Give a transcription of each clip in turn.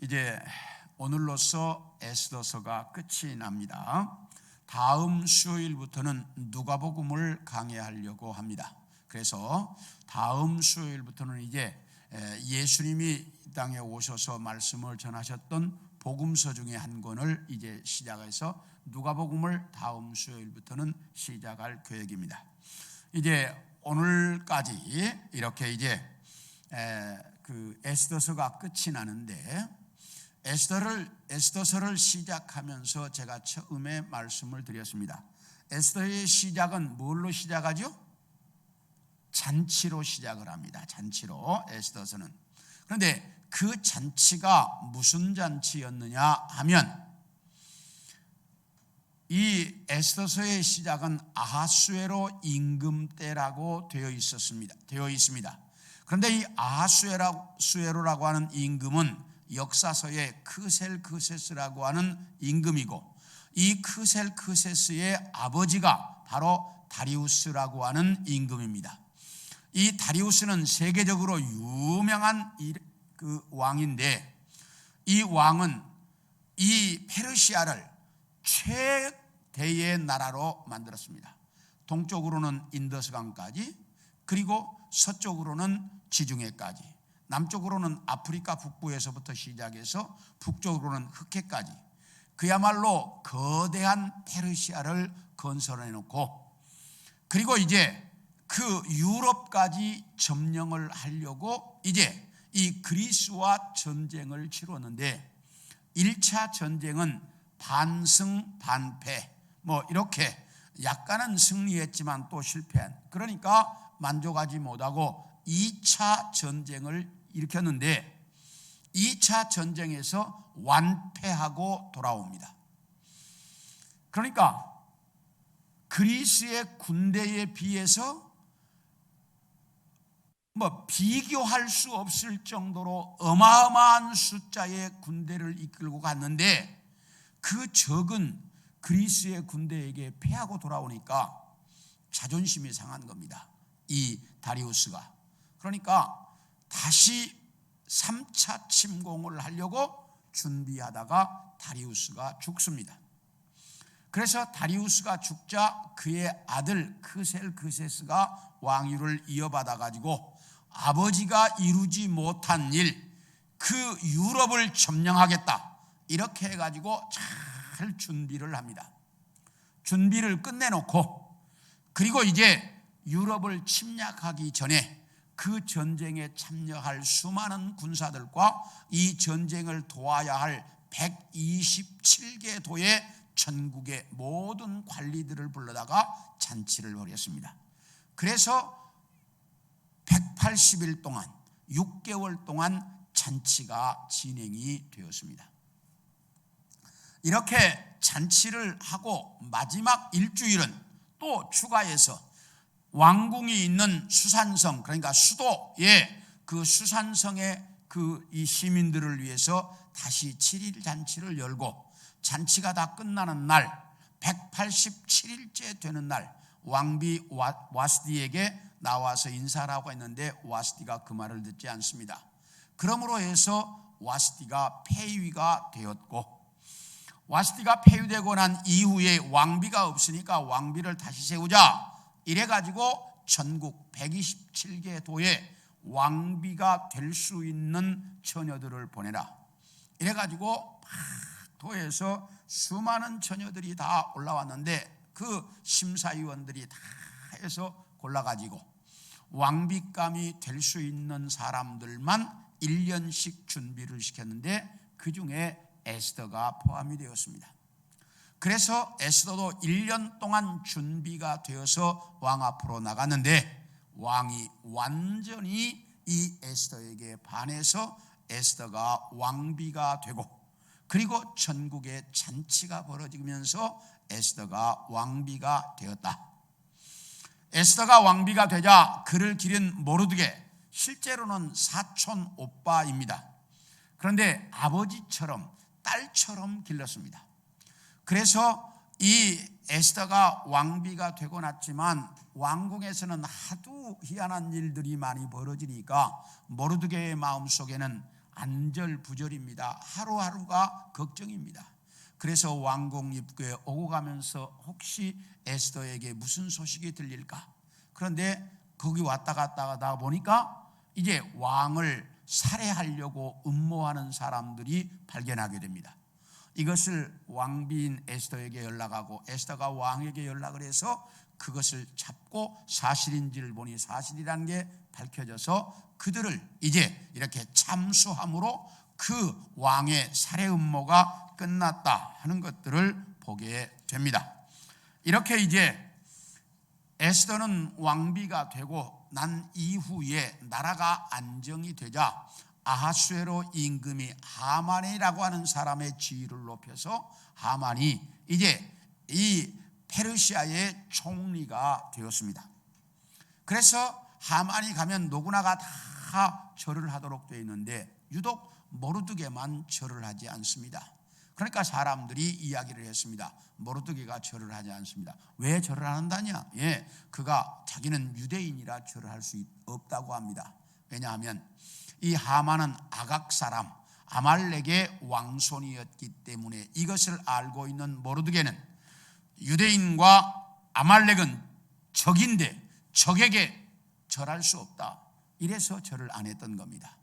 이제 오늘로써 에스더서가 끝이 납니다. 다음 수요일부터는 누가복음을 강해하려고 합니다. 그래서 다음 수요일부터는 이제 예수님이 이 땅에 오셔서 말씀을 전하셨던 복음서 중에 한 권을 이제 시작해서 누가복음을 다음 수요일부터는 시작할 계획입니다. 이제 오늘까지 이렇게 이제 그 에스더서가 끝이 나는데, 에스더서를 시작하면서 제가 처음에 말씀을 드렸습니다. 에스더의 시작은 뭘로 시작하죠? 잔치로 시작을 합니다. 잔치로, 에스더서는. 그런데 그 잔치가 무슨 잔치였느냐 하면, 이 에스더서의 시작은 아하수에로 임금 때라고 되어 있습니다. 그런데 이 아하수에로라고 하는 임금은 역사서의 크셀크세스라고 하는 임금이고, 이 크셀크세스의 아버지가 바로 다리우스라고 하는 임금입니다. 이 다리우스는 세계적으로 유명한 그 왕인데, 이 왕은 이 페르시아를 최대의 나라로 만들었습니다. 동쪽으로는 인더스강까지, 그리고 서쪽으로는 지중해까지, 남쪽으로는 아프리카 북부에서부터 시작해서 북쪽으로는 흑해까지, 그야말로 거대한 페르시아를 건설해 놓고, 그리고 이제 그 유럽까지 점령을 하려고 이제 이 그리스와 전쟁을 치렀는데, 1차 전쟁은 반승 반패 이렇게 약간은 승리했지만 또 실패한, 그러니까 만족하지 못하고 2차 전쟁을 일으켰는데, 2차 전쟁에서 완패하고 돌아옵니다. 그러니까 그리스의 군대에 비해서 비교할 수 없을 정도로 어마어마한 숫자의 군대를 이끌고 갔는데, 그 적은 그리스의 군대에게 패하고 돌아오니까 자존심이 상한 겁니다, 이 다리우스가. 그러니까 다시 3차 침공을 하려고 준비하다가 다리우스가 죽습니다. 그래서 다리우스가 죽자 그의 아들 크셀크세스가 왕위를 이어받아 가지고 아버지가 이루지 못한 일, 그 유럽을 점령하겠다, 이렇게 해가지고 잘 준비를 합니다. 준비를 끝내놓고, 그리고 이제 유럽을 침략하기 전에 그 전쟁에 참여할 수많은 군사들과 이 전쟁을 도와야 할 127개 도의 전국의 모든 관리들을 불러다가 잔치를 벌였습니다. 그래서 180일 동안, 6개월 동안 잔치가 진행이 되었습니다. 이렇게 잔치를 하고 마지막 일주일은 또 추가해서 왕궁이 있는 수산성, 그러니까 수도의 그 수산성의 이 시민들을 위해서 다시 7일 잔치를 열고, 잔치가 다 끝나는 날, 187일째 되는 날, 왕비 와스디에게 나와서 인사를 하고 했는데 와스디가 그 말을 듣지 않습니다. 그러므로 해서 와스디가 폐위가 되었고, 와스디가 폐위되고 난 이후에 왕비가 없으니까 왕비를 다시 세우자, 이래가지고 전국 127개 도에 왕비가 될 수 있는 처녀들을 보내라, 이래가지고 도에서 수많은 처녀들이 다 올라왔는데, 그 심사위원들이 다 해서 골라가지고 왕비감이 될 수 있는 사람들만 1년씩 준비를 시켰는데, 그 중에 에스더가 포함이 되었습니다. 그래서 에스더도 1년 동안 준비가 되어서 왕 앞으로 나갔는데, 왕이 완전히 이 에스더에게 반해서 에스더가 왕비가 되고, 그리고 전국에 잔치가 벌어지면서 에스더가 왕비가 되었다. 에스더가 왕비가 되자 그를 기른 모르드게, 실제로는 사촌 오빠입니다. 그런데 아버지처럼 딸처럼 길렀습니다. 그래서 이 에스더가 왕비가 되고 났지만 왕궁에서는 하도 희한한 일들이 많이 벌어지니까 모르드게의 마음속에는 안절부절입니다. 하루하루가 걱정입니다. 그래서 왕궁 입구에 오고 가면서 혹시 에스더에게 무슨 소식이 들릴까? 그런데 거기 왔다 갔다 하다 보니까 이제 왕을 살해하려고 음모하는 사람들이 발견하게 됩니다. 이것을 왕비인 에스더에게 연락하고 에스더가 왕에게 연락을 해서 그것을 잡고 사실인지를 보니 사실이라는 게 밝혀져서 그들을 이제 이렇게 참수함으로 그 왕의 살해 음모가 끝났다 하는 것들을 보게 됩니다. 이렇게 이제 에스더는 왕비가 되고 난 이후에 나라가 안정이 되자 아하수에로 임금이 하만이라고 하는 사람의 지위를 높여서 하만이 이제 이 페르시아의 총리가 되었습니다. 그래서 하만이 가면 누구나가 다 절을 하도록 되어 있는데 유독 모르드게만 절을 하지 않습니다. 그러니까 사람들이 이야기를 했습니다. 모르드게가 절을 하지 않습니다. 왜 절을 안 한다냐? 그가 자기는 유대인이라 절을 할 수 없다고 합니다. 왜냐하면 이 하만은 아각 사람 아말렉의 왕손이었기 때문에 이것을 알고 있는 모르드게는 유대인과 아말렉은 적인데 적에게 절할 수 없다. 이래서 절을 안 했던 겁니다.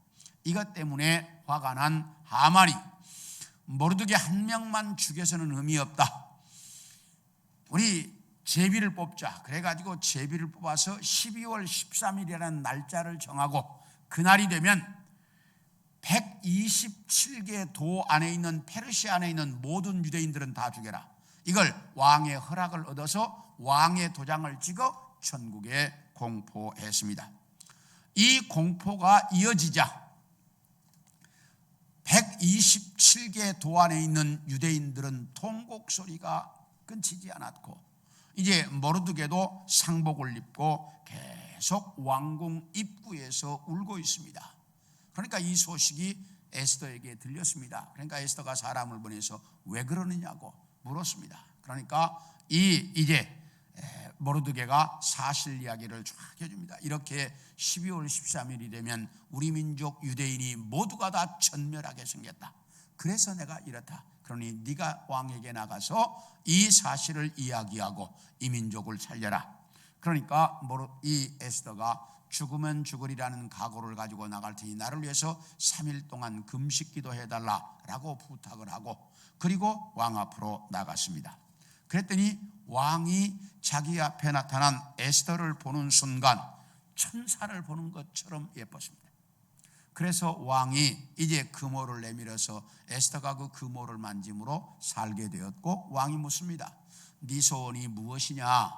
이것 때문에 화가 난 하만이 모르드게 한 명만 죽여서는 의미 없다. 우리 제비를 뽑자. 그래가지고 제비를 뽑아서 12월 13일이라는 날짜를 정하고 그날이 되면 127개 도 안에 있는 페르시아 안에 있는 모든 유대인들은 다 죽여라. 이걸 왕의 허락을 얻어서 왕의 도장을 찍어 전국에 공포했습니다. 이 공포가 이어지자 127개 도 안에 있는 유대인들은 통곡 소리가 끊이지 않았고 이제 모르드게도 상복을 입고 계속 왕궁 입구에서 울고 있습니다. 그러니까 이 소식이 에스더에게 들렸습니다. 그러니까 에스더가 사람을 보내서 왜 그러느냐고 물었습니다. 그러니까 이제 모르드게가 사실 이야기를 쫙 해줍니다. 이렇게 12월 13일이 되면 우리 민족 유대인이 모두가 다 전멸하게 생겼다. 그래서 내가 이렇다. 그러니 네가 왕에게 나가서 이 사실을 이야기하고 이 민족을 살려라. 그러니까 이 에스더가 죽으면 죽으리라는 각오를 가지고 나갈 테니 나를 위해서 3일 동안 금식 기도해달라라고 부탁을 하고 그리고 왕 앞으로 나갔습니다. 그랬더니 왕이 자기 앞에 나타난 에스더를 보는 순간 천사를 보는 것처럼 예뻤습니다. 그래서 왕이 이제 금오를 내밀어서 에스더가 그 금오를 만짐으로 살게 되었고 왕이 묻습니다. 네 소원이 무엇이냐?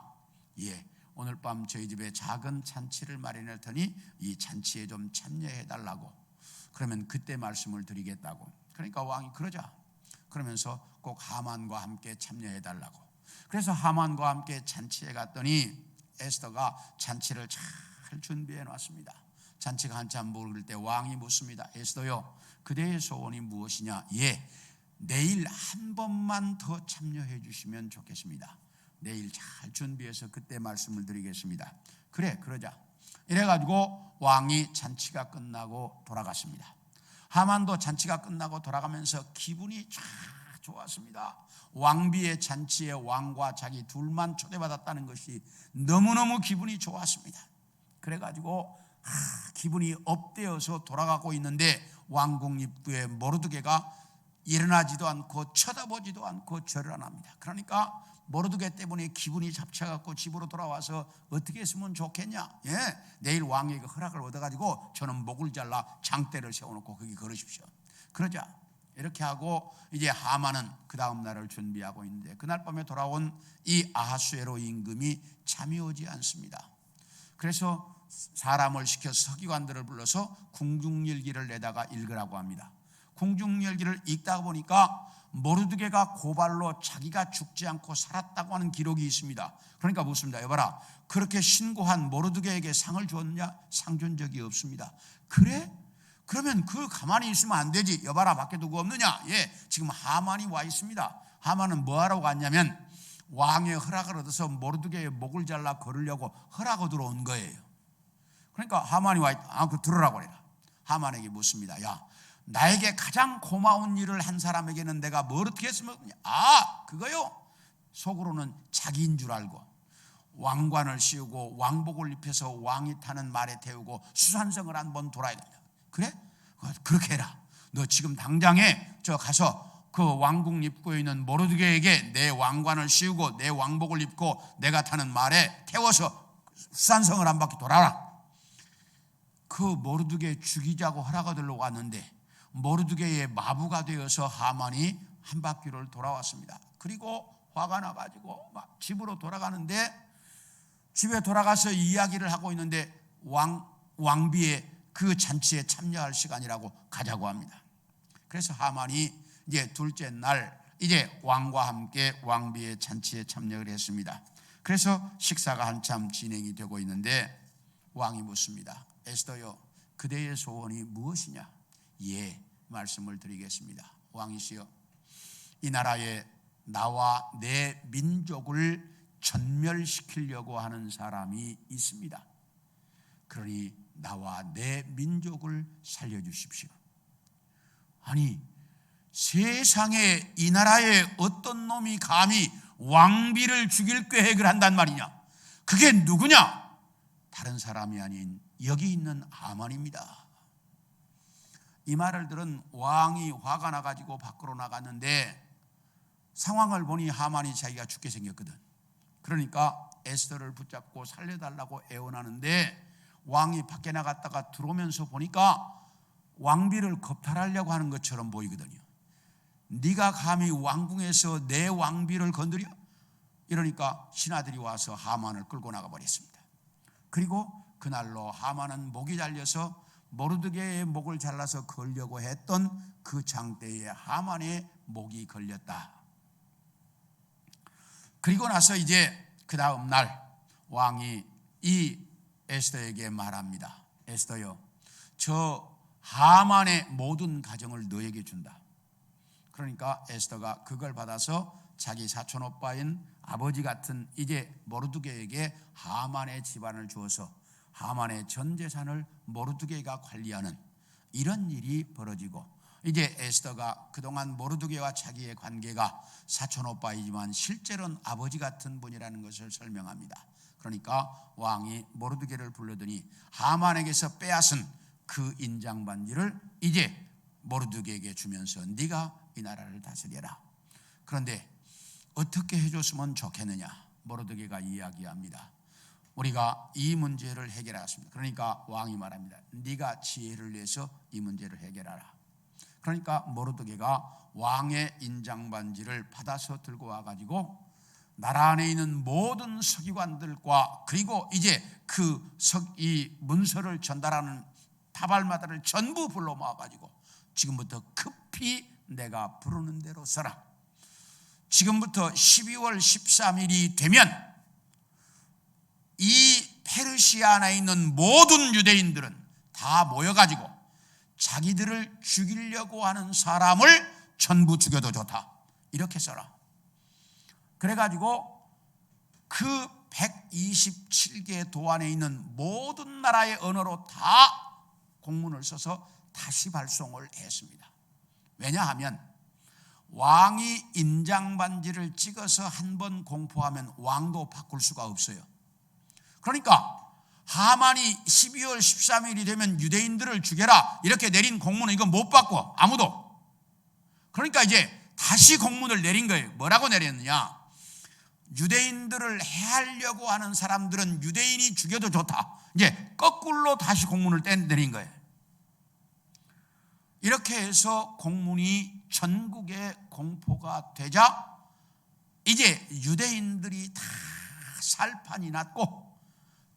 오늘 밤 저희 집에 작은 잔치를 마련할 테니 이 잔치에 좀 참여해 달라고. 그러면 그때 말씀을 드리겠다고. 그러니까 왕이 그러자. 그러면서 꼭 하만과 함께 참여해 달라고. 그래서 하만과 함께 잔치에 갔더니 에스더가 잔치를 잘 준비해 놨습니다. 잔치가 한참 모를 때 왕이 묻습니다. 에스더요, 그대의 소원이 무엇이냐? 내일 한 번만 더 참여해 주시면 좋겠습니다. 내일 잘 준비해서 그때 말씀을 드리겠습니다. 그래, 그러자. 이래가지고 왕이 잔치가 끝나고 돌아갔습니다. 하만도 잔치가 끝나고 돌아가면서 기분이 쫙 좋았습니다. 왕비의 잔치에 왕과 자기 둘만 초대받았다는 것이 너무너무 기분이 좋았습니다. 그래가지고 기분이 업되어서 돌아가고 있는데 왕궁 입구에 모르드게가 일어나지도 않고 쳐다보지도 않고 절을 안 합니다. 그러니까 모르드게 때문에 기분이 잡쳐갖고 집으로 돌아와서 어떻게 했으면 좋겠냐? 내일 왕에게 허락을 얻어가지고 저는 목을 잘라 장대를 세워놓고 거기 걸으십시오. 그러자 이렇게 하고 이제 하만은 그 다음 날을 준비하고 있는데 그날 밤에 돌아온 이 아하수에로 임금이 잠이 오지 않습니다. 그래서 사람을 시켜서 서기관들을 불러서 궁중일기를 내다가 읽으라고 합니다. 궁중일기를 읽다 보니까 모르드게가 고발로 자기가 죽지 않고 살았다고 하는 기록이 있습니다. 그러니까 묻습니다. 여봐라, 그렇게 신고한 모르드게에게 상을 줬냐? 상 준 적이 없습니다. 그래? 그러면 그 가만히 있으면 안 되지. 여봐라, 밖에 누구 없느냐? 지금 하만이 와 있습니다. 하만은 뭐하러 갔냐면 왕의 허락을 얻어서 모르드게의 목을 잘라 거르려고 허락 얻으러 온 거예요. 그러니까 하만이 와 있다. 그 들으라고 그래라. 하만에게 묻습니다. 야, 나에게 가장 고마운 일을 한 사람에게는 내가 뭘 어떻게 했으면, 그거요. 속으로는 자기인 줄 알고 왕관을 씌우고 왕복을 입혀서 왕이 타는 말에 태우고 수산성을 한번 돌아야 된다. 그래? 그렇게 해라. 너 지금 당장에 저 가서 그 왕궁 입구에 있는 모르드게에게 내 왕관을 씌우고 내 왕복을 입고 내가 타는 말에 태워서 수산성을 한 바퀴 돌아라. 그 모르드게 죽이자고 허락을 들러 왔는데 모르드게의 마부가 되어서 하만이 한 바퀴를 돌아왔습니다. 그리고 화가 나가지고 막 집으로 돌아가는데, 집에 돌아가서 이야기를 하고 있는데 왕비의 그 잔치에 참여할 시간이라고 가자고 합니다. 그래서 하만이 이제 둘째 날 이제 왕과 함께 왕비의 잔치에 참여를 했습니다. 그래서 식사가 한참 진행이 되고 있는데 왕이 묻습니다. 에스더여, 그대의 소원이 무엇이냐? 예, 말씀을 드리겠습니다. 왕이시여, 이 나라에 나와 내 민족을 전멸시키려고 하는 사람이 있습니다. 그러니 나와 내 민족을 살려주십시오. 아니, 세상에 이 나라에 어떤 놈이 감히 왕비를 죽일 계획을 한단 말이냐? 그게 누구냐? 다른 사람이 아닌 여기 있는 하만입니다. 이 말을 들은 왕이 화가 나가지고 밖으로 나갔는데 상황을 보니 하만이 자기가 죽게 생겼거든. 그러니까 에스더를 붙잡고 살려달라고 애원하는데 왕이 밖에 나갔다가 들어오면서 보니까 왕비를 겁탈하려고 하는 것처럼 보이거든요. 네가 감히 왕궁에서 내 왕비를 건드려? 이러니까 신하들이 와서 하만을 끌고 나가버렸습니다. 그리고 그날로 하만은 목이 잘려서 모르드게의 목을 잘라서 걸려고 했던 그 장대에 하만의 목이 걸렸다. 그리고 나서 이제 그 다음 날 왕이 이 에스더에게 말합니다. 에스더여, 저 하만의 모든 가정을 너에게 준다. 그러니까 에스더가 그걸 받아서 자기 사촌 오빠인 아버지 같은 이제 모르드게에게 하만의 집안을 주어서 하만의 전 재산을 모르드게가 관리하는 이런 일이 벌어지고, 이제 에스더가 그동안 모르드게와 자기의 관계가 사촌 오빠이지만 실제로는 아버지 같은 분이라는 것을 설명합니다. 그러니까 왕이 모르드게를 불러더니 하만에게서 빼앗은 그 인장 반지를 이제 모르드게에게 주면서 네가 이 나라를 다스려라. 그런데 어떻게 해줬으면 좋겠느냐? 모르드게가 이야기합니다. 우리가 이 문제를 해결하겠습니다. 그러니까 왕이 말합니다. 네가 지혜를 내서 이 문제를 해결하라. 그러니까 모르드게가 왕의 인장 반지를 받아서 들고 와가지고 나라 안에 있는 모든 서기관들과 그리고 이제 이 문서를 전달하는 타발마다를 전부 불러 모아가지고 지금부터 급히 내가 부르는 대로 써라. 지금부터 12월 13일이 되면 이 페르시아에 있는 모든 유대인들은 다 모여가지고 자기들을 죽이려고 하는 사람을 전부 죽여도 좋다. 이렇게 써라. 그래가지고 그 127개 도안에 있는 모든 나라의 언어로 다 공문을 써서 다시 발송을 했습니다. 왜냐하면 왕이 인장반지를 찍어서 한 번 공포하면 왕도 바꿀 수가 없어요. 그러니까 하만이 12월 13일이 되면 유대인들을 죽여라 이렇게 내린 공문은 이거 못 바꿔, 아무도. 그러니까 이제 다시 공문을 내린 거예요. 뭐라고 내렸느냐? 유대인들을 해하려고 하는 사람들은 유대인이 죽여도 좋다. 이제 거꾸로 다시 공문을 내린 거예요. 이렇게 해서 공문이 전국에 공포가 되자 이제 유대인들이 다 살판이 났고,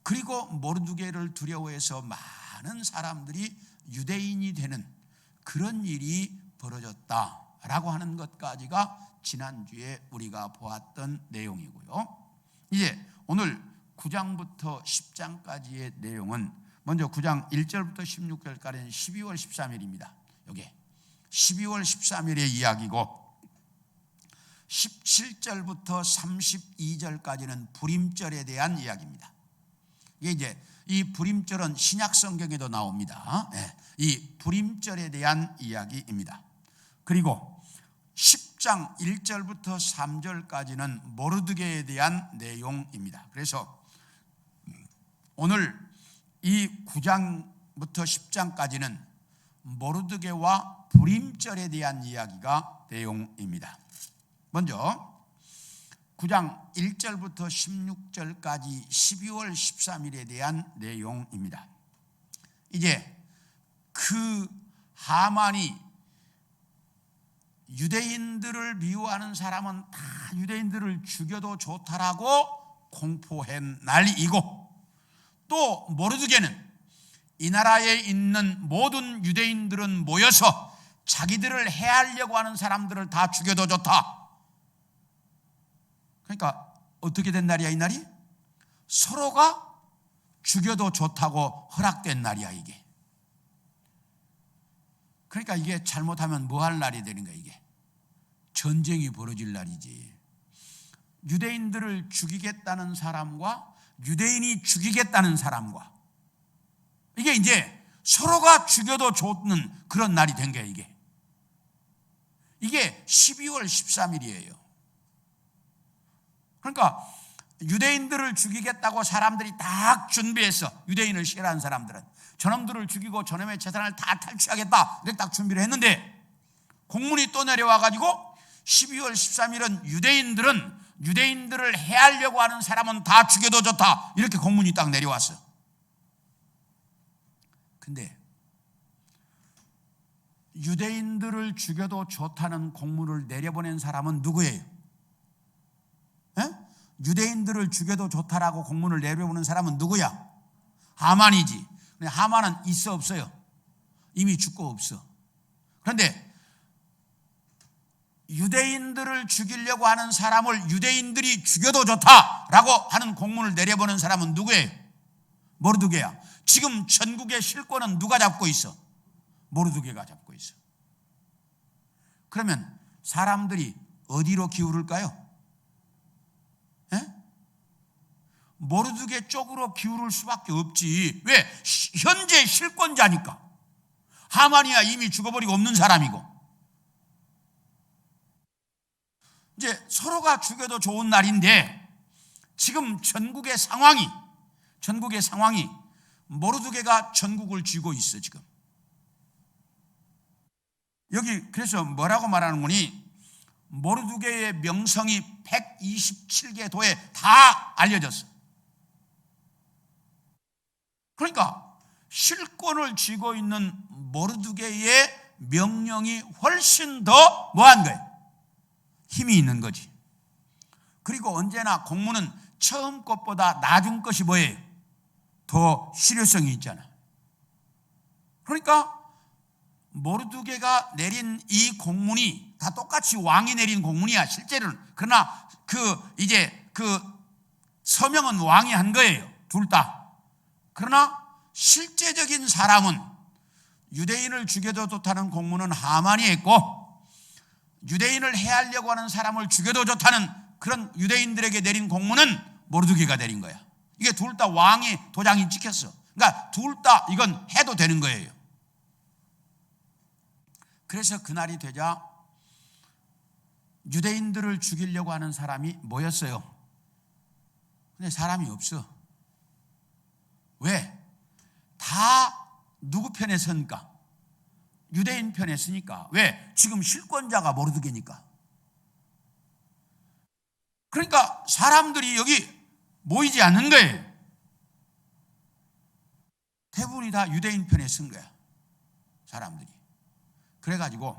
그리고 모르드게를 두려워해서 많은 사람들이 유대인이 되는 그런 일이 벌어졌다라고 하는 것까지가 지난주에 우리가 보았던 내용이고요. 이제 오늘 9장부터 10장까지의 내용은 먼저 9장 1절부터 16절까지는 12월 13일입니다. 이게 12월 13일의 이야기고 17절부터 32절까지는 불임절에 대한 이야기입니다. 이게 이제 이 불임절은 신약 성경에도 나옵니다. 이 불임절에 대한 이야기입니다. 그리고 10장 1절부터 3절까지는 모르드게에 대한 내용입니다. 그래서 오늘 이 9장부터 10장까지는 모르드게와 불임절에 대한 이야기가 내용입니다. 먼저 9장 1절부터 16절까지 12월 13일에 대한 내용입니다. 이제 그 하만이 유대인들을 미워하는 사람은 다 유대인들을 죽여도 좋다라고 공포한 날이고, 또 모르드게는 이 나라에 있는 모든 유대인들은 모여서 자기들을 해하려고 하는 사람들을 다 죽여도 좋다. 그러니까 어떻게 된 날이야, 이 날이? 서로가 죽여도 좋다고 허락된 날이야, 이게. 그러니까 이게 잘못하면 뭐 할 날이 되는 거야, 이게? 전쟁이 벌어질 날이지. 유대인들을 죽이겠다는 사람과 유대인이 죽이겠다는 사람과, 이게 이제 서로가 죽여도 좋는 그런 날이 된 거야, 이게. 이게 12월 13일이에요. 그러니까 유대인들을 죽이겠다고 사람들이 다 준비했어. 유대인을 싫어하는 사람들은 저놈들을 죽이고 저놈의 재산을 다 탈취하겠다, 이렇게 딱 준비를 했는데, 공문이 또 내려와가지고 12월 13일은 유대인들을 해하려고 하는 사람은 다 죽여도 좋다, 이렇게 공문이 딱 내려왔어. 근데 유대인들을 죽여도 좋다는 공문을 내려보낸 사람은 누구예요? 유대인들을 죽여도 좋다라고 공문을 내려보낸 사람은 누구야? 하만이지. 근데 하만은 있어 없어요? 이미 죽고 없어. 그런데 유대인들을 죽이려고 하는 사람을 유대인들이 죽여도 좋다라고 하는 공문을 내려보낸 사람은 누구예요? 모르드게야. 지금 전국의 실권은 누가 잡고 있어? 모르드게가 잡고 있어. 그러면 사람들이 어디로 기울을까요? 모르드게 쪽으로 기울을 수밖에 없지. 왜? 현재 실권자니까. 하만이야 이미 죽어버리고 없는 사람이고. 이제 서로가 죽여도 좋은 날인데, 지금 전국의 상황이 모르드게가 전국을 쥐고 있어, 지금. 여기 그래서 뭐라고 말하는 거니? 모르드게의 명성이 127개 도에 다 알려졌어. 그러니까 실권을 쥐고 있는 모르드게의 명령이 훨씬 더 뭐한 거예요? 힘이 있는 거지. 그리고 언제나 공문은 처음 것보다 나중 것이 뭐예요? 더 실효성이 있잖아. 그러니까 모르드게가 내린 이 공문이 다 똑같이 왕이 내린 공문이야, 실제로는. 그러나 그 서명은 왕이 한 거예요, 둘 다. 그러나 실제적인 사람은 유대인을 죽여도 좋다는 공문은 하만이 했고, 유대인을 해하려고 하는 사람을 죽여도 좋다는 그런 유대인들에게 내린 공문은 모르드게가 내린 거야. 이게 둘 다 왕의 도장이 찍혔어. 그러니까 둘 다 이건 해도 되는 거예요. 그래서 그날이 되자 유대인들을 죽이려고 하는 사람이 모였어요. 근데 사람이 없어. 왜? 다 누구 편에 서니까? 유대인 편에 서니까. 왜? 지금 실권자가 모르드게니까. 그러니까 사람들이 여기 모이지 않는 거예요. 대부분이 다 유대인 편에 선 거야, 사람들이. 그래가지고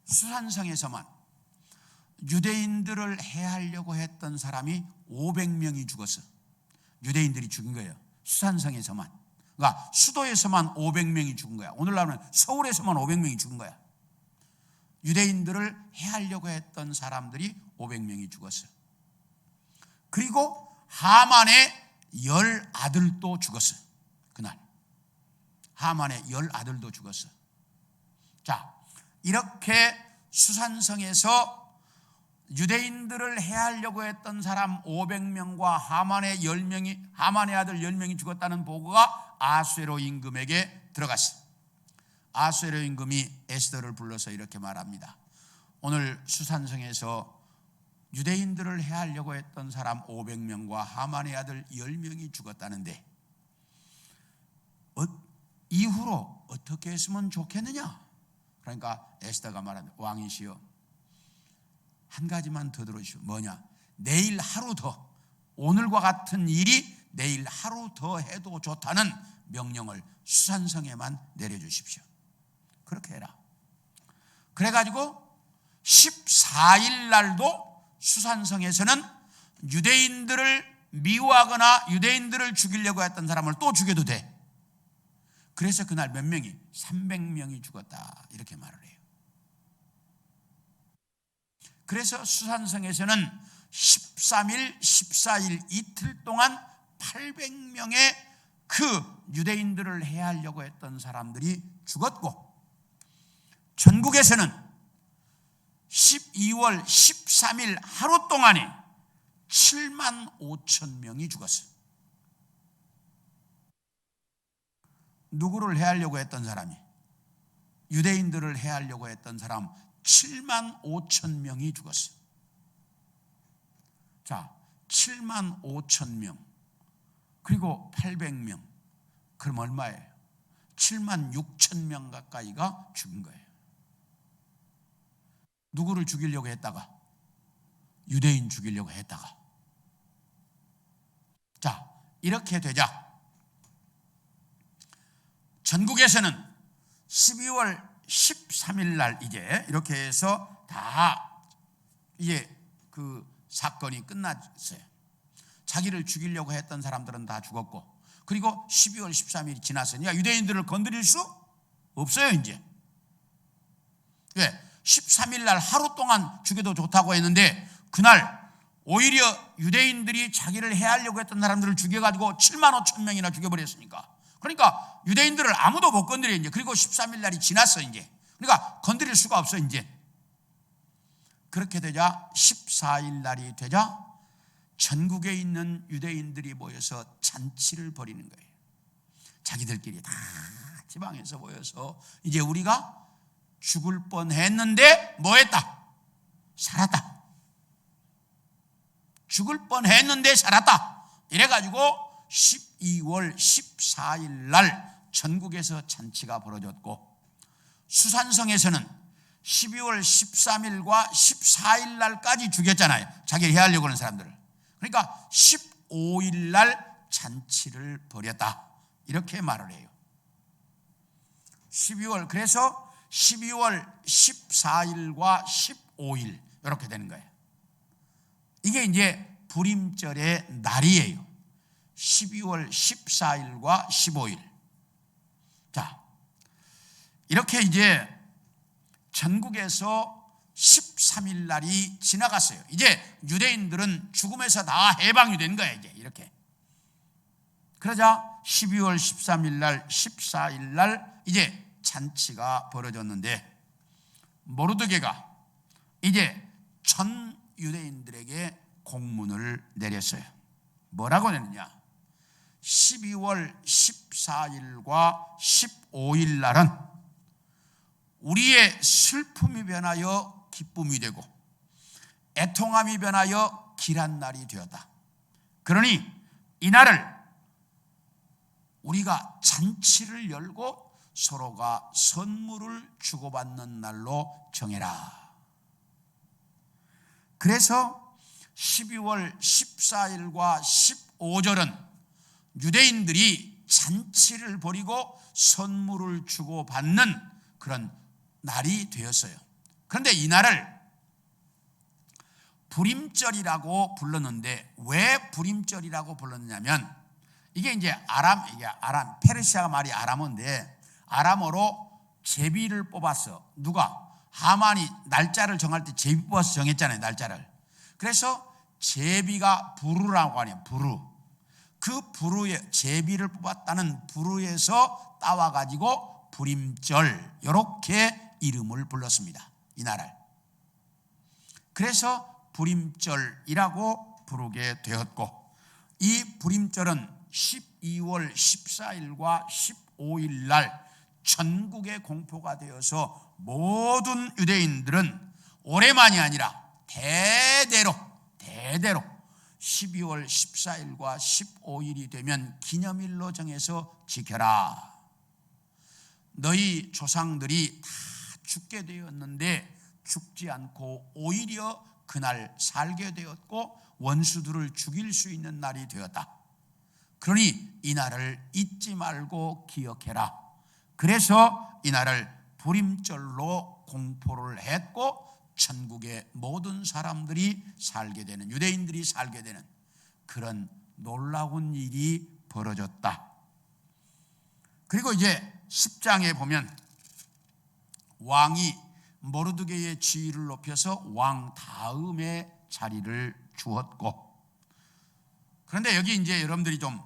수산성에서만 유대인들을 해하려고 했던 사람이 500명이 죽었어. 유대인들이 죽은 거예요, 수산성에서만. 그러니까 수도에서만 500명이 죽은 거야. 오늘날은 서울에서만 500명이 죽은 거야. 유대인들을 해하려고 했던 사람들이 500명이 죽었어. 그리고 하만의 10아들도 죽었어, 그날. 하만의 10아들도 죽었어. 자, 이렇게 수산성에서 유대인들을 해하려고 했던 사람 500명과 하만의 아들 10명이 죽었다는 보고가 아수에로 임금에게 들어갔어요. 아수에로 임금이 에스더를 불러서 이렇게 말합니다. 오늘 수산성에서 유대인들을 해하려고 했던 사람 500명과 하만의 아들 10명이 죽었다는데 이후로 어떻게 했으면 좋겠느냐? 그러니까 에스더가 말합니다. 왕이시여, 한 가지만 더 들어주시오. 뭐냐? 내일 하루 더, 오늘과 같은 일이 내일 하루 더 해도 좋다는 명령을 수산성에만 내려주십시오. 그렇게 해라. 그래가지고 14일 날도 수산성에서는 유대인들을 미워하거나 유대인들을 죽이려고 했던 사람을 또 죽여도 돼. 그래서 그날 몇 명이? 300명이 죽었다, 이렇게 말을 해요. 그래서 수산성에서는 13일, 14일 이틀 동안 800명의 그 유대인들을 해하려고 했던 사람들이 죽었고, 전국에서는 12월 13일 하루 동안에 7만 5천 명이 죽었어요. 누구를 해하려고 했던 사람이? 유대인들을 해하려고 했던 사람 7만 5천 명이 죽었어요. 자, 7만 5천 명 그리고 800명, 그럼 얼마예요? 7만 6천 명 가까이가 죽은 거예요. 누구를 죽이려고 했다가? 유대인 죽이려고 했다가. 자, 이렇게 되자 전국에서는 12월 13일 날 이제 이렇게 해서 다 이제 그 사건이 끝났어요. 자기를 죽이려고 했던 사람들은 다 죽었고, 그리고 12월 13일이 지났으니까 유대인들을 건드릴 수 없어요 이제. 왜? 13일 날 하루 동안 죽여도 좋다고 했는데 그날 오히려 유대인들이 자기를 해하려고 했던 사람들을 죽여가지고 7만 5천 명이나 죽여버렸으니까, 그러니까 유대인들을 아무도 못 건드려 이제. 그리고 13일 날이 지났어 이제. 그러니까 건드릴 수가 없어 이제. 그렇게 되자 14일 날이 되자 전국에 있는 유대인들이 모여서 잔치를 벌이는 거예요. 자기들끼리 다 지방에서 모여서 이제 우리가 죽을 뻔했는데 뭐 했다? 살았다. 죽을 뻔했는데 살았다. 이래가지고 12월 14일 날 전국에서 잔치가 벌어졌고, 수산성에서는 12월 13일과 14일 날까지 죽였잖아요, 자기를 해하려고 하는 사람들을. 그러니까 15일 날 잔치를 벌였다, 이렇게 말을 해요. 그래서 12월 14일과 15일 이렇게 되는 거예요. 이게 이제 불임절의 날이에요. 12월 14일과 15일. 자, 이렇게 이제 전국에서 13일 날이 지나갔어요. 이제 유대인들은 죽음에서 다 해방이 된 거예요 이제 이렇게. 그러자 12월 13일 날 14일 날 이제 잔치가 벌어졌는데, 모르드게가 이제 전 유대인들에게 공문을 내렸어요. 뭐라고 내느냐? 12월 14일과 15일 날은 우리의 슬픔이 변하여 기쁨이 되고 애통함이 변하여 길한 날이 되었다. 그러니 이날을 우리가 잔치를 열고 서로가 선물을 주고받는 날로 정해라. 그래서 12월 14일과 15절은 유대인들이 잔치를 벌이고 선물을 주고받는 그런 날이 되었어요. 그런데 이 날을 불임절이라고 불렀는데, 왜 불임절이라고 불렀냐면 이게 이제 아람 페르시아 말이 아람어인데, 아람어로 제비를 뽑았어. 누가? 하만이 날짜를 정할 때 제비 뽑아서 정했잖아요, 날짜를. 그래서 제비가 부르라고 하네요. 부르. 그 부르에 제비를 뽑았다는 부르에서 따와가지고 불임절 이렇게 이름을 불렀습니다, 이 날을. 그래서 불임절이라고 부르게 되었고, 이 불임절은 12월 14일과 15일 날 전국에 공포가 되어서 모든 유대인들은 올해만이 아니라 대대로 12월 14일과 15일이 되면 기념일로 정해서 지켜라. 너희 조상들이 다 죽게 되었는데 죽지 않고 오히려 그날 살게 되었고 원수들을 죽일 수 있는 날이 되었다. 그러니 이 날을 잊지 말고 기억해라. 그래서 이 날을 불임절로 공포를 했고 천국의 모든 사람들이 살게 되는, 유대인들이 살게 되는 그런 놀라운 일이 벌어졌다. 그리고 이제 10장에 보면 왕이 모르드게의 지위를 높여서 왕 다음에 자리를 주었고, 그런데 여기 이제 여러분들이 좀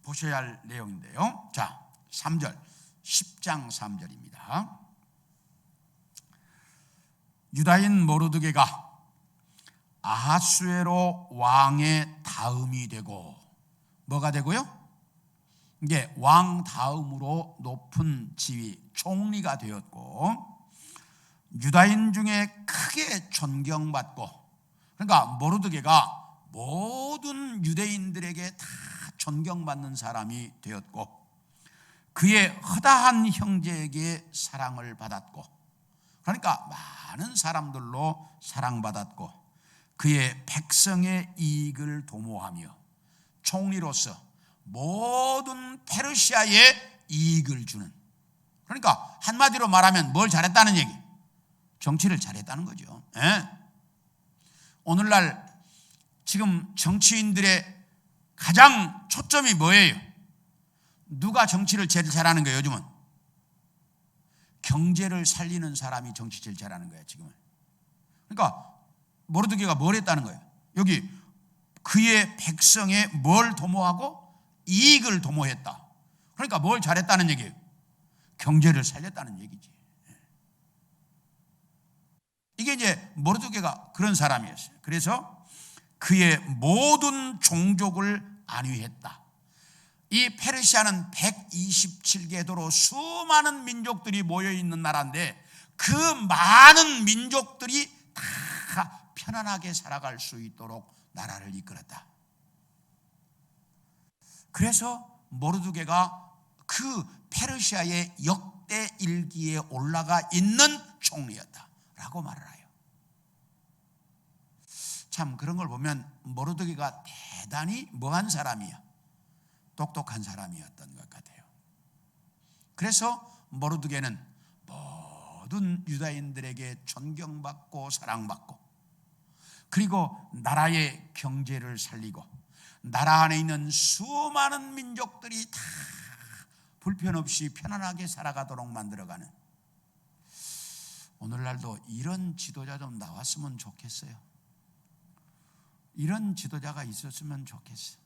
보셔야 할 내용인데요. 자, 3절, 10장 3절입니다. 유다인 모르드게가 아하수에로 왕의 다음이 되고, 뭐가 되고요? 이게 왕 다음으로 높은 지위, 총리가 되었고, 유다인 중에 크게 존경받고, 그러니까 모르드게가 모든 유대인들에게 다 존경받는 사람이 되었고, 그의 허다한 형제에게 사랑을 받았고, 그러니까 많은 사람들로 사랑받았고, 그의 백성의 이익을 도모하며 총리로서 모든 페르시아에 이익을 주는, 그러니까 한마디로 말하면 뭘 잘했다는 얘기? 정치를 잘했다는 거죠. 예? 오늘날 지금 정치인들의 가장 초점이 뭐예요? 누가 정치를 제일 잘하는 거예요? 요즘은 경제를 살리는 사람이 정치 제일 잘하는 거예요, 지금은. 그러니까 모르드게가 뭘 했다는 거예요? 여기 그의 백성에 뭘 도모하고 이익을 도모했다. 그러니까 뭘 잘했다는 얘기예요? 경제를 살렸다는 얘기지. 이게 이제 모르드게가 그런 사람이었어요. 그래서 그의 모든 종족을 안위했다. 이 페르시아는 127개 도로 수많은 민족들이 모여있는 나라인데 그 많은 민족들이 다 편안하게 살아갈 수 있도록 나라를 이끌었다. 그래서 모르드게가 그 페르시아의 역대 일기에 올라가 있는 총리였다라고 말을 해요. 참 그런 걸 보면 모르드게가 대단히 뭐한 사람이야? 똑똑한 사람이었던 것 같아요. 그래서 모르드게는 모든 유다인들에게 존경받고 사랑받고, 그리고 나라의 경제를 살리고 나라 안에 있는 수많은 민족들이 다 불편 없이 편안하게 살아가도록 만들어가는, 오늘날도 이런 지도자 좀 나왔으면 좋겠어요. 이런 지도자가 있었으면 좋겠어요.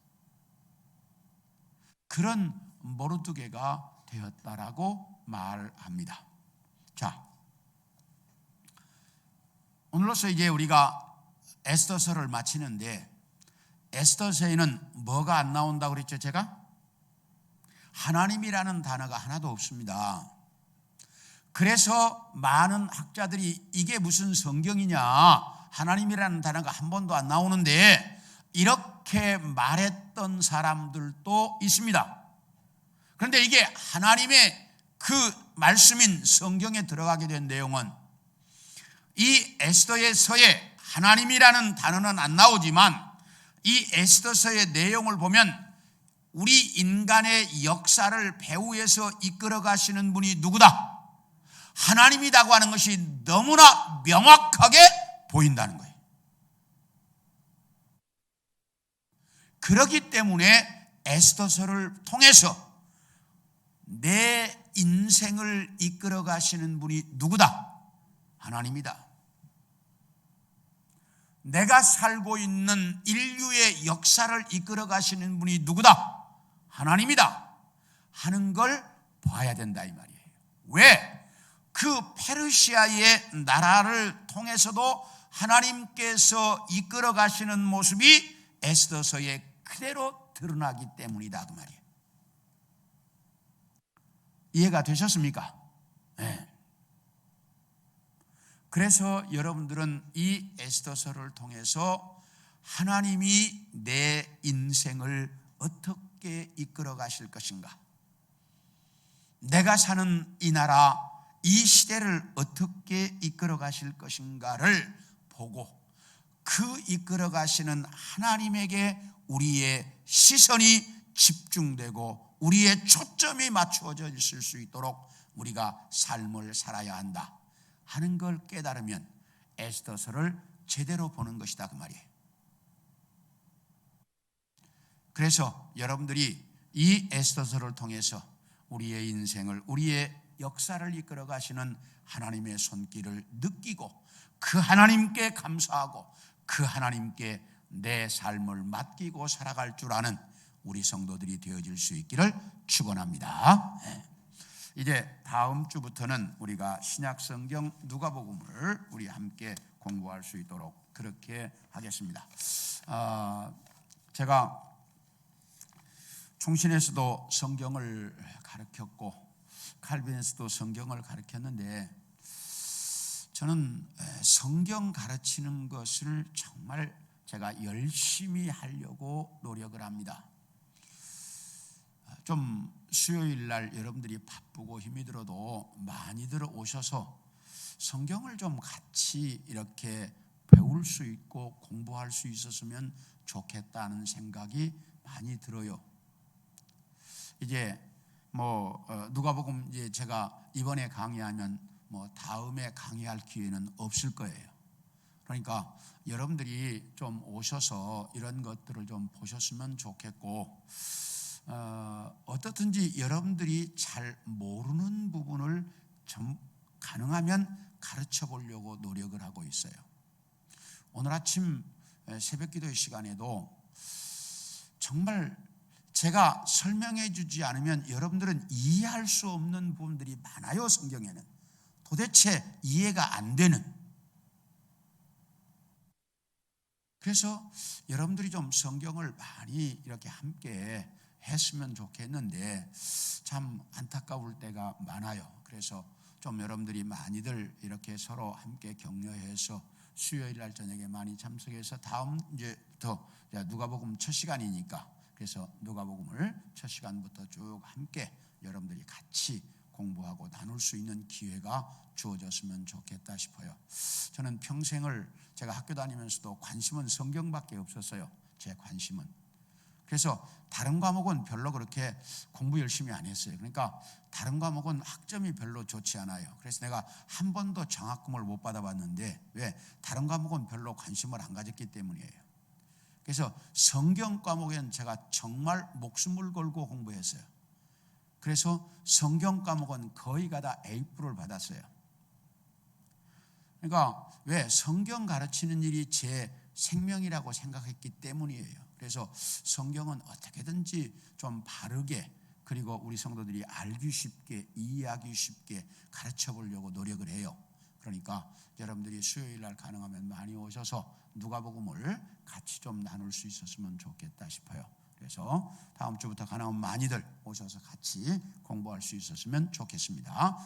그런 모르드게가 되었다라고 말합니다. 자, 오늘로서 이제 우리가 에스더서를 마치는데, 에스더서에는 뭐가 안 나온다고 그랬죠? 제가 하나님이라는 단어가 하나도 없습니다. 그래서 많은 학자들이 이게 무슨 성경이냐, 하나님이라는 단어가 한 번도 안 나오는데, 이렇게 말했던 사람들도 있습니다. 그런데 이게 하나님의 그 말씀인 성경에 들어가게 된 내용은, 이 에스더서에 하나님이라는 단어는 안 나오지만 이 에스더서의 내용을 보면 우리 인간의 역사를 배후에서 이끌어 가시는 분이 누구다? 하나님이라고 하는 것이 너무나 명확하게 보인다는 거예요. 그렇기 때문에 에스더서를 통해서 내 인생을 이끌어 가시는 분이 누구다? 하나님이다. 내가 살고 있는 인류의 역사를 이끌어 가시는 분이 누구다? 하나님이다 하는 걸 봐야 된다 이 말이에요. 왜? 그 페르시아의 나라를 통해서도 하나님께서 이끌어 가시는 모습이 에스더서에 그대로 드러나기 때문이다 그 말이에요. 이해가 되셨습니까? 네. 그래서 여러분들은 이 에스더서를 통해서 하나님이 내 인생을 어떻게 이끌어 가실 것인가, 내가 사는 이 나라, 이 시대를 어떻게 이끌어 가실 것인가를 보고 그 이끌어 가시는 하나님에게 우리의 시선이 집중되고 우리의 초점이 맞추어져 있을 수 있도록 우리가 삶을 살아야 한다 하는 걸 깨달으면 에스더서를 제대로 보는 것이다 그 말이에요. 그래서 여러분들이 이 에스더서를 통해서 우리의 인생을, 우리의 역사를 이끌어 가시는 하나님의 손길을 느끼고 그 하나님께 감사하고 그 하나님께 내 삶을 맡기고 살아갈 줄 아는 우리 성도들이 되어질 수 있기를 축원합니다. 이제 다음 주부터는 우리가 신약 성경 누가복음을 우리 함께 공부할 수 있도록 그렇게 하겠습니다. 제가 총신에서도 성경을 가르쳤고 칼빈에서도 성경을 가르쳤는데 저는 성경 가르치는 것을 정말 제가 열심히 하려고 노력을 합니다. 좀 수요일 날 여러분들이 바쁘고 힘이 들어도 많이들 오셔서 성경을 좀 같이 이렇게 배울 수 있고 공부할 수 있었으면 좋겠다는 생각이 많이 들어요. 이제 누가복음 이제 제가 이번에 강의하면 다음에 강의할 기회는 없을 거예요. 그러니까 여러분들이 좀 오셔서 이런 것들을 좀 보셨으면 좋겠고, 어떻든지 여러분들이 잘 모르는 부분을 좀 가능하면 가르쳐 보려고 노력을 하고 있어요. 오늘 아침 새벽 기도의 시간에도 정말 제가 설명해 주지 않으면 여러분들은 이해할 수 없는 부분들이 많아요. 성경에는 도대체 이해가 안 되는. 그래서 여러분들이 좀 성경을 많이 이렇게 함께 했으면 좋겠는데 참 안타까울 때가 많아요. 그래서 좀 여러분들이 많이들 이렇게 서로 함께 격려해서 수요일 날 저녁에 많이 참석해서 다음 이제부터 누가복음 첫 시간이니까, 그래서 누가복음을 첫 시간부터 쭉 함께 여러분들이 같이 공부하고 나눌 수 있는 기회가 주어졌으면 좋겠다 싶어요. 저는 평생을 제가 학교 다니면서도 관심은 성경밖에 없었어요. 제 관심은. 그래서 다른 과목은 별로 그렇게 공부 열심히 안 했어요. 그러니까 다른 과목은 학점이 별로 좋지 않아요. 그래서 내가 한 번도 장학금을 못 받아봤는데, 왜? 다른 과목은 별로 관심을 안 가졌기 때문이에요. 그래서 성경 과목에는 제가 정말 목숨을 걸고 공부했어요. 그래서 성경 과목은 거의가 다 A+를 받았어요. 그러니까 왜? 성경 가르치는 일이 제 생명이라고 생각했기 때문이에요. 그래서 성경은 어떻게든지 좀 바르게, 그리고 우리 성도들이 알기 쉽게, 이해하기 쉽게 가르쳐 보려고 노력을 해요. 그러니까 여러분들이 수요일 날 가능하면 많이 오셔서 누가복음을 같이 좀 나눌 수 있었으면 좋겠다 싶어요. 그래서 다음 주부터 가능하면 많이들 오셔서 같이 공부할 수 있었으면 좋겠습니다.